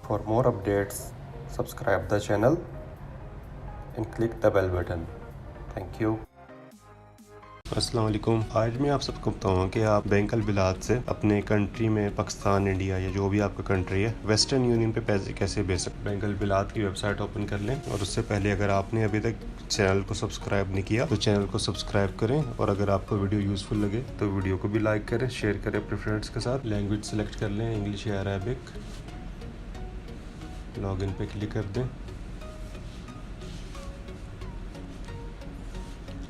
For more updates, subscribe the channel and click the bell button. Thank you. अस्सलाम वालेकुम। आज मैं आप सबको बताऊंगा कि आप बैंक बिलात से अपने कंट्री में पाकिस्तान, इंडिया या जो भी आपका कंट्री है वेस्टर्न यूनियन पे पैसे कैसे भेज सकते। बैंक बिलात की वेबसाइट ओपन कर लें और उससे पहले अगर आपने अभी तक चैनल को सब्सक्राइब नहीं किया तो चैनल को सब्सक्राइब करें और अगर आपको वीडियो यूज़फुल लगे तो वीडियो को भी लाइक करें, शेयर करें अपने फ्रेंड्स के साथ। लैंग्वेज सेलेक्ट कर लें, इंग्लिश या अरबिक। लॉगिन पे क्लिक कर दें।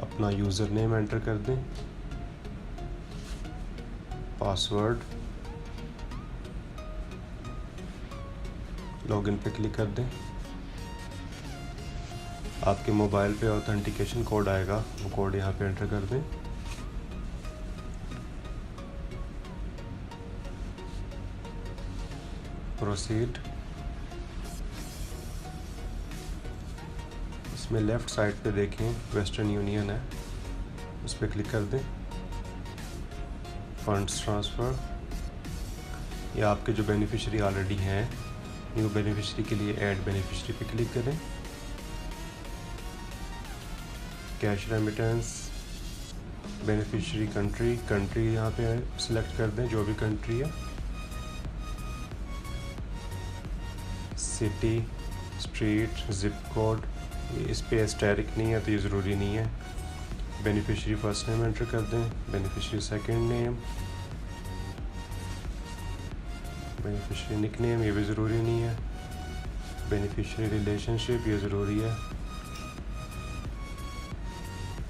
अपना यूज़र नेम एंटर कर दें, पासवर्ड, लॉगिन पे क्लिक कर दें। आपके मोबाइल पे ऑथेंटिकेशन कोड आएगा, वो कोड यहाँ पे एंटर कर दें। प्रोसीड। इसमें लेफ़्ट साइड पे देखें वेस्टर्न यूनियन है, उस पर क्लिक कर दें। फंड्स ट्रांसफ़र, या आपके जो बेनिफिशियरी ऑलरेडी हैं, न्यू बेनिफिशियरी के लिए ऐड बेनिफिशियरी पे क्लिक करें। कैश रेमिटेंस, बेनिफिशियरी कंट्री यहाँ पे सिलेक्ट कर दें, जो भी कंट्री है। सिटी, स्ट्रीट, ज़िप कोड, इस पे एस्टेरिक नहीं है तो ये ज़रूरी नहीं है। बेनिफिशियरी फर्स्ट नेम एंटर कर दें, beneficiary second name, beneficiary nick name, ये भी ज़रूरी नहीं है। बेनिफिशियरी रिलेशनशिप, ये ज़रूरी है।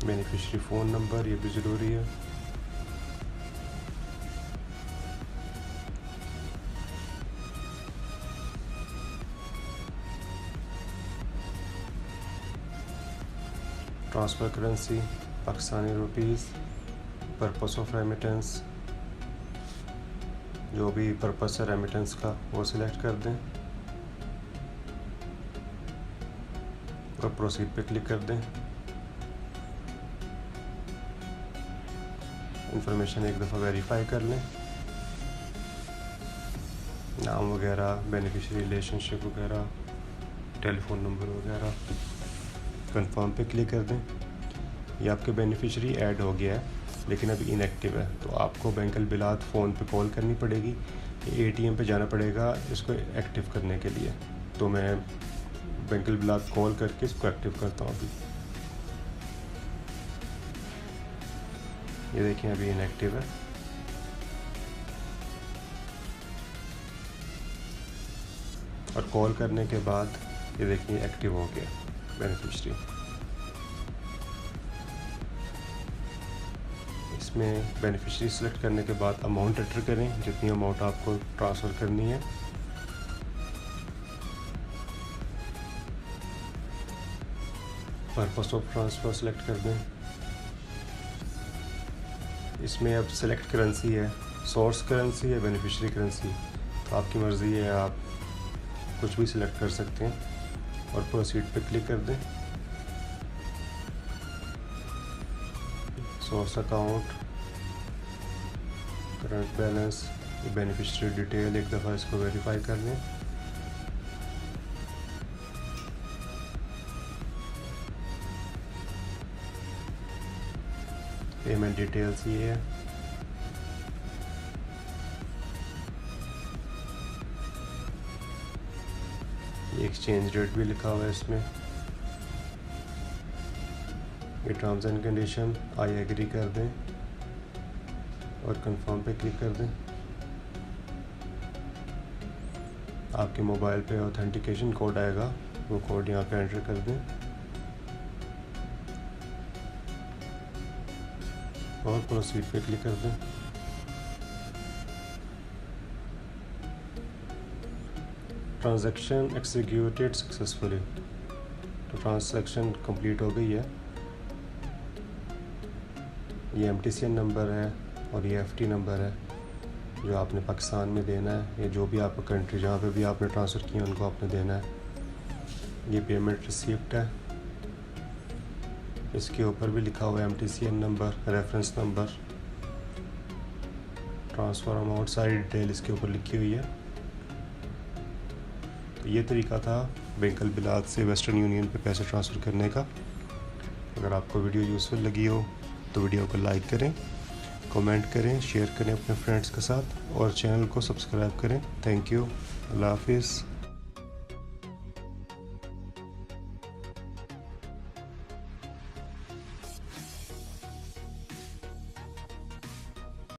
बेनिफिशियरी फ़ोन नंबर, ये भी ज़रूरी है। Transfer currency Pakistani rupees. Purpose of remittance, जो भी पर्पस है रेमिटेंस का वो सिलेक्ट कर दें और प्रोसीड पे क्लिक कर दें। इंफॉर्मेशन एक दफ़ा वेरीफाई कर लें, नाम वगैरह, बेनिफिशियरी रिलेशनशिप वगैरह, टेलीफोन नंबर वगैरह। कंफर्म पे क्लिक कर दें। ये आपके बेनिफिशियरी ऐड हो गया है लेकिन अभी इनएक्टिव है, तो आपको बैंक बिलात फ़ोन पे कॉल करनी पड़ेगी, एटीएम पे जाना पड़ेगा इसको एक्टिव करने के लिए। तो मैं बैंक बिलात कॉल करके इसको एक्टिव करता हूँ। अभी ये देखिए अभी इनएक्टिव है। और कॉल करने के बाद ये देखिए एक्टिव हो गया बेनिफिशियरी। इसमें बेनिफिशियरी सेलेक्ट करने के बाद अमाउंट एंटर करें, जितनी अमाउंट आपको ट्रांसफ़र करनी है। पर्पस ऑफ ट्रांसफ़र सेलेक्ट कर दें। इसमें अब सेलेक्ट करेंसी है, सोर्स करेंसी है, बेनिफिशियरी करेंसी, तो आपकी मर्ज़ी है, आप कुछ भी सिलेक्ट कर सकते हैं। और प्रोसीड पे क्लिक कर दें। Source account, current balance, beneficiary detail, एक दफ़ा इसको वेरीफाई कर लें। पेमेंट डिटेल्स ये है। एक्सचेंज रेट भी लिखा हुआ है इसमें। ये terms and condition, I agree कर दें और कंफर्म पे क्लिक कर दें। आपके मोबाइल पे ऑथेंटिकेशन कोड आएगा, वो कोड यहाँ पे एंटर कर दें और प्रोसीड पे क्लिक कर दें। ट्रांजैक्शन एक्सिक्यूटेड सक्सेसफुली, तो ट्रांजैक्शन कंप्लीट हो गई है। ये MTCN नंबर है और ये FT नंबर है जो आपने पाकिस्तान में देना है, या जो भी आपका कंट्री जहाँ पे भी आपने ट्रांसफ़र किया उनको आपने देना है। ये पेमेंट रिसीप्ट है, इसके ऊपर भी लिखा हुआ है MTCN number, reference number, transfer amount, सारी डिटेल इसके ऊपर लिखी हुई है। तो ये तरीका था बैंकल बिलात से वेस्टर्न यूनियन पे पैसे ट्रांसफ़र करने का। अगर आपको वीडियो यूज़फुल लगी हो तो वीडियो को लाइक करें, कमेंट करें, शेयर करें अपने फ्रेंड्स के साथ और चैनल को सब्सक्राइब करें। Thank you. अल्लाह हाफिज़।